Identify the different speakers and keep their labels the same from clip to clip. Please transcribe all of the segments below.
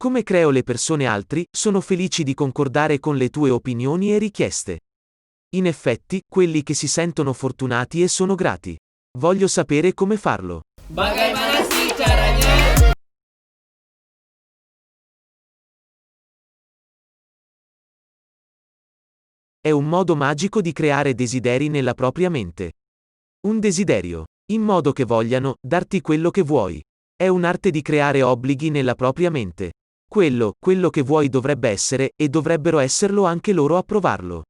Speaker 1: Come creo le persone altri, sono felici di concordare con le tue opinioni e richieste. In effetti, quelli che si sentono fortunati e sono grati. Voglio sapere come farlo.
Speaker 2: Bagaimana sih caranya?
Speaker 1: È un modo magico di creare desideri nella propria mente. Un desiderio. In modo che vogliano darti quello che vuoi. È un'arte di creare obblighi nella propria mente. Quello che vuoi dovrebbe essere, e dovrebbero esserlo anche loro a provarlo.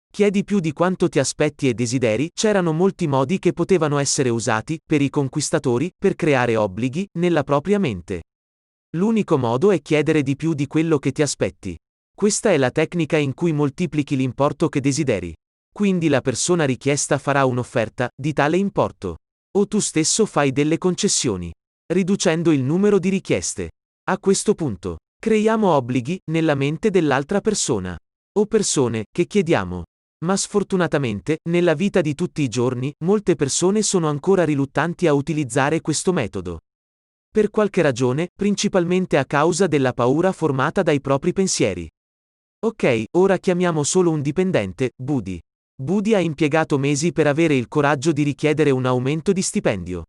Speaker 1: Chiedi più di quanto ti aspetti e desideri, c'erano molti modi che potevano essere usati, per i conquistatori, per creare obblighi, nella propria mente. L'unico modo è chiedere di più di quello che ti aspetti. Questa è la tecnica in cui moltiplichi l'importo che desideri. Quindi la persona richiesta farà un'offerta, di tale importo. O tu stesso fai delle concessioni. Riducendo il numero di richieste. A questo punto, creiamo obblighi, nella mente dell'altra persona. O persone, che chiediamo. Ma sfortunatamente, nella vita di tutti i giorni, molte persone sono ancora riluttanti a utilizzare questo metodo. Per qualche ragione, principalmente a causa della paura formata dai propri pensieri. Ok, ora chiamiamo solo un dipendente, Budi. Budi ha impiegato mesi per avere il coraggio di richiedere un aumento di stipendio.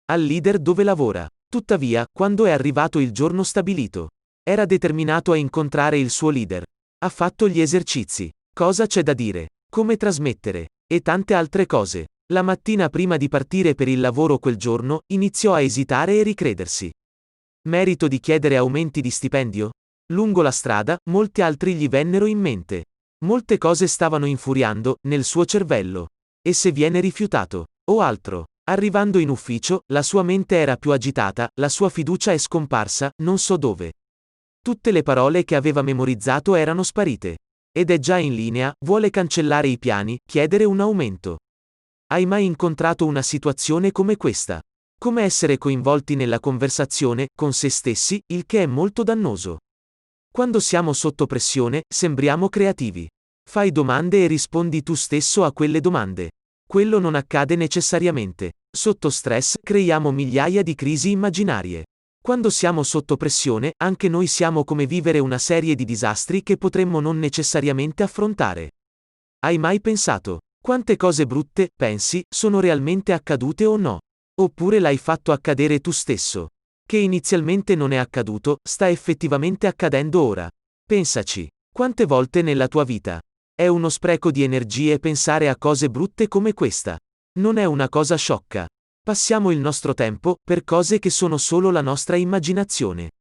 Speaker 1: Al leader dove lavora. Tuttavia, quando è arrivato il giorno stabilito, era determinato a incontrare il suo leader. Ha fatto gli esercizi. Cosa c'è da dire? Come trasmettere? E tante altre cose. La mattina prima di partire per il lavoro quel giorno, iniziò a esitare e ricredersi. Merito di chiedere aumenti di stipendio? Lungo la strada, molti altri gli vennero in mente. Molte cose stavano infuriando, nel suo cervello. E se viene rifiutato? O altro. Arrivando in ufficio, la sua mente era più agitata, la sua fiducia è scomparsa, non so dove. Tutte le parole che aveva memorizzato erano sparite. Ed è già in linea, vuole cancellare i piani, chiedere un aumento. Hai mai incontrato una situazione come questa? Come essere coinvolti nella conversazione, con se stessi, il che è molto dannoso. Quando siamo sotto pressione, sembriamo creativi. Fai domande e rispondi tu stesso a quelle domande. Quello non accade necessariamente. Sotto stress, creiamo migliaia di crisi immaginarie. Quando siamo sotto pressione, anche noi siamo come vivere una serie di disastri che potremmo non necessariamente affrontare. Hai mai pensato? Quante cose brutte, pensi, sono realmente accadute o no? Oppure l'hai fatto accadere tu stesso? Che inizialmente non è accaduto, sta effettivamente accadendo ora. Pensaci. Quante volte nella tua vita? È uno spreco di energie pensare a cose brutte come questa. Non è una cosa sciocca. Passiamo il nostro tempo, per cose che sono solo la nostra immaginazione.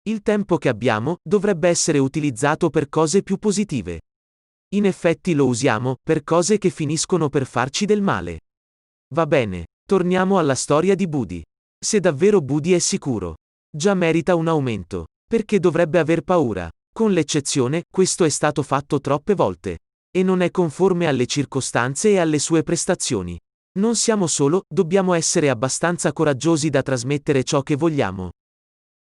Speaker 1: Il tempo che abbiamo, dovrebbe essere utilizzato per cose più positive. In effetti lo usiamo, per cose che finiscono per farci del male. Va bene, torniamo alla storia di Budi. Se davvero Budi è sicuro, già merita un aumento. Perché dovrebbe aver paura? Con l'eccezione, questo è stato fatto troppe volte. E non è conforme alle circostanze e alle sue prestazioni. Non siamo solo, dobbiamo essere abbastanza coraggiosi da trasmettere ciò che vogliamo.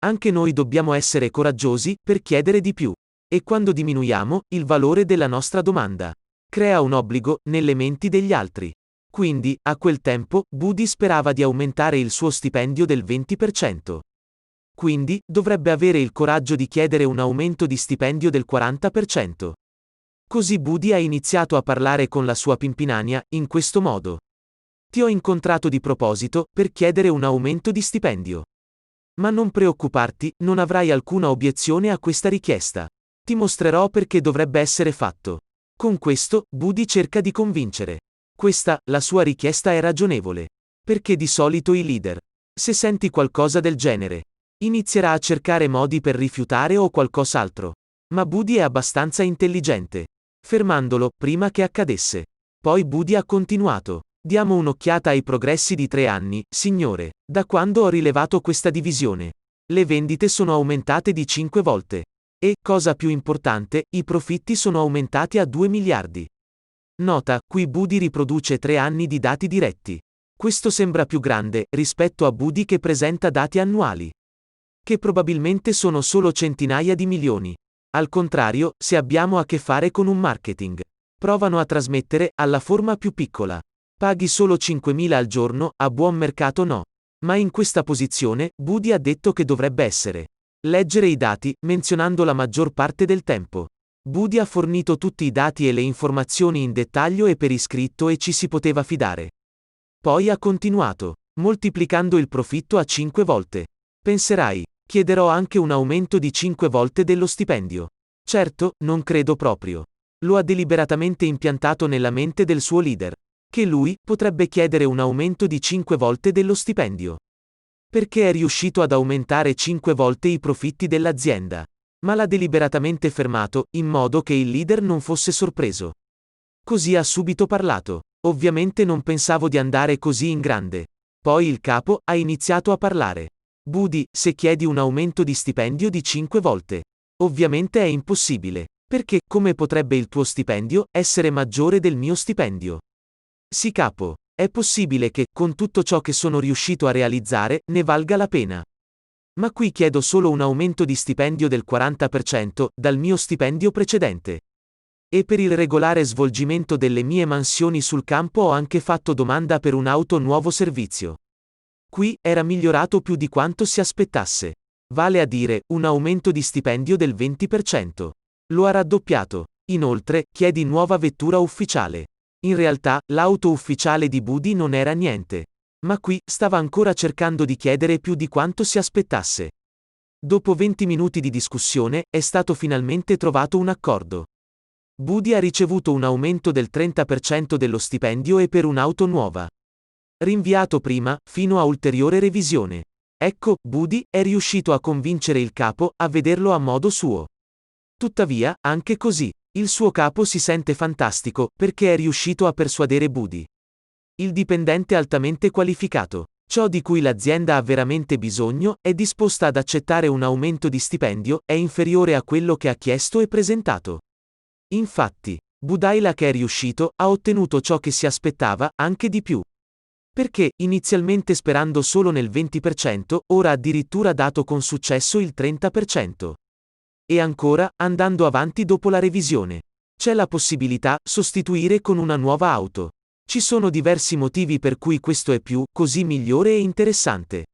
Speaker 1: Anche noi dobbiamo essere coraggiosi, per chiedere di più. E quando diminuiamo, il valore della nostra domanda crea un obbligo, nelle menti degli altri. Quindi, a quel tempo, Budi sperava di aumentare il suo stipendio del 20%. Quindi, dovrebbe avere il coraggio di chiedere un aumento di stipendio del 40%. Così Budi ha iniziato a parlare con la sua pimpinania, in questo modo. Ti ho incontrato di proposito, per chiedere un aumento di stipendio. Ma non preoccuparti, non avrai alcuna obiezione a questa richiesta. Ti mostrerò perché dovrebbe essere fatto. Con questo, Budi cerca di convincere. Questa, la sua richiesta è ragionevole. Perché di solito i leader, se senti qualcosa del genere, inizierà a cercare modi per rifiutare o qualcos'altro. Ma Budi è abbastanza intelligente. Fermandolo, prima che accadesse. Poi Budi ha continuato. Diamo un'occhiata ai progressi di 3 anni, signore, da quando ho rilevato questa divisione. Le vendite sono aumentate di 5 volte. E, cosa più importante, i profitti sono aumentati a 2 miliardi. Nota, qui Budi riproduce 3 anni di dati diretti. Questo sembra più grande, rispetto a Budi che presenta dati annuali. Che probabilmente sono solo centinaia di milioni. Al contrario, se abbiamo a che fare con un marketing. Provano a trasmettere, alla forma più piccola. Paghi solo 5.000 al giorno, a buon mercato no. Ma in questa posizione, Budi ha detto che dovrebbe essere. Leggere i dati, menzionando la maggior parte del tempo. Budi ha fornito tutti i dati e le informazioni in dettaglio e per iscritto e ci si poteva fidare. Poi ha continuato, moltiplicando il profitto a 5 volte. Penserai, chiederò anche un aumento di 5 volte dello stipendio. Certo, non credo proprio. Lo ha deliberatamente impiantato nella mente del suo leader. Che lui potrebbe chiedere un aumento di 5 volte dello stipendio. Perché è riuscito ad aumentare 5 volte i profitti dell'azienda. Ma l'ha deliberatamente fermato, in modo che il leader non fosse sorpreso. Così ha subito parlato. Ovviamente non pensavo di andare così in grande. Poi il capo ha iniziato a parlare. Budi, se chiedi un aumento di stipendio di 5 volte. Ovviamente è impossibile. Perché, come potrebbe il tuo stipendio essere maggiore del mio stipendio? Sì capo, è possibile che, con tutto ciò che sono riuscito a realizzare, ne valga la pena. Ma qui chiedo solo un aumento di stipendio del 40% dal mio stipendio precedente. E per il regolare svolgimento delle mie mansioni sul campo ho anche fatto domanda per un'auto nuovo servizio. Qui era migliorato più di quanto si aspettasse. Vale a dire, un aumento di stipendio del 20%. Lo ha raddoppiato. Inoltre, chiedi nuova vettura ufficiale. In realtà, l'auto ufficiale di Budi non era niente. Ma qui, stava ancora cercando di chiedere più di quanto si aspettasse. Dopo 20 minuti di discussione, è stato finalmente trovato un accordo. Budi ha ricevuto un aumento del 30% dello stipendio e per un'auto nuova. Rinviato prima, fino a ulteriore revisione. Ecco, Budi è riuscito a convincere il capo a vederlo a modo suo. Tuttavia, anche così, il suo capo si sente fantastico perché è riuscito a persuadere Budi. Il dipendente altamente qualificato, ciò di cui l'azienda ha veramente bisogno, è disposta ad accettare un aumento di stipendio, è inferiore a quello che ha chiesto e presentato. Infatti, Budaila che è riuscito, ha ottenuto ciò che si aspettava, anche di più. Perché, inizialmente sperando solo nel 20%, ora addirittura dato con successo il 30%. E ancora, andando avanti dopo la revisione. C'è la possibilità, sostituire con una nuova auto. Ci sono diversi motivi per cui questo è più, così migliore e interessante.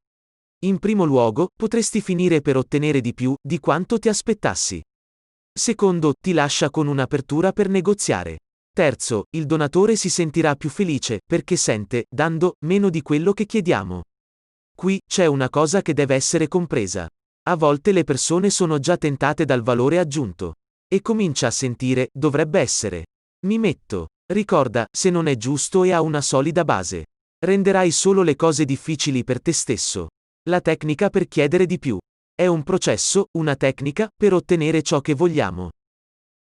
Speaker 1: In primo luogo, potresti finire per ottenere di più, di quanto ti aspettassi. Secondo, ti lascia con un'apertura per negoziare. Terzo, il donatore si sentirà più felice, perché sente, dando, meno di quello che chiediamo. Qui, c'è una cosa che deve essere compresa. A volte le persone sono già tentate dal valore aggiunto. E comincia a sentire, dovrebbe essere. Mi metto. Ricorda, se non è giusto e ha una solida base. Renderai solo le cose difficili per te stesso. La tecnica per chiedere di più. È un processo, una tecnica, per ottenere ciò che vogliamo.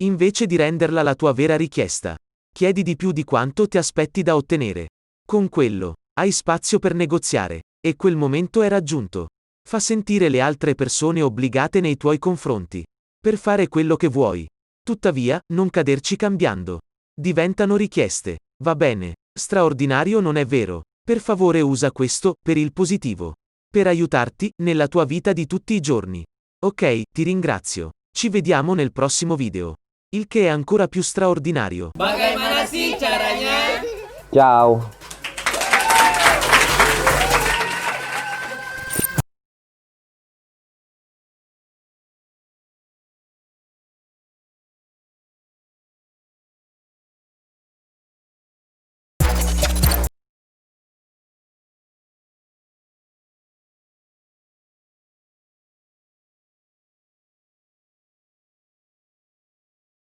Speaker 1: Invece di renderla la tua vera richiesta. Chiedi di più di quanto ti aspetti da ottenere. Con quello, hai spazio per negoziare. E quel momento è raggiunto. Fa sentire le altre persone obbligate nei tuoi confronti. Per fare quello che vuoi. Tuttavia, non caderci cambiando. Diventano richieste. Va bene. Straordinario non è vero. Per favore usa questo, per il positivo. Per aiutarti, nella tua vita di tutti i giorni. Ok, ti ringrazio. Ci vediamo nel prossimo video. Il che è ancora più straordinario.
Speaker 2: Bagaimana sih caranya?
Speaker 3: Ciao.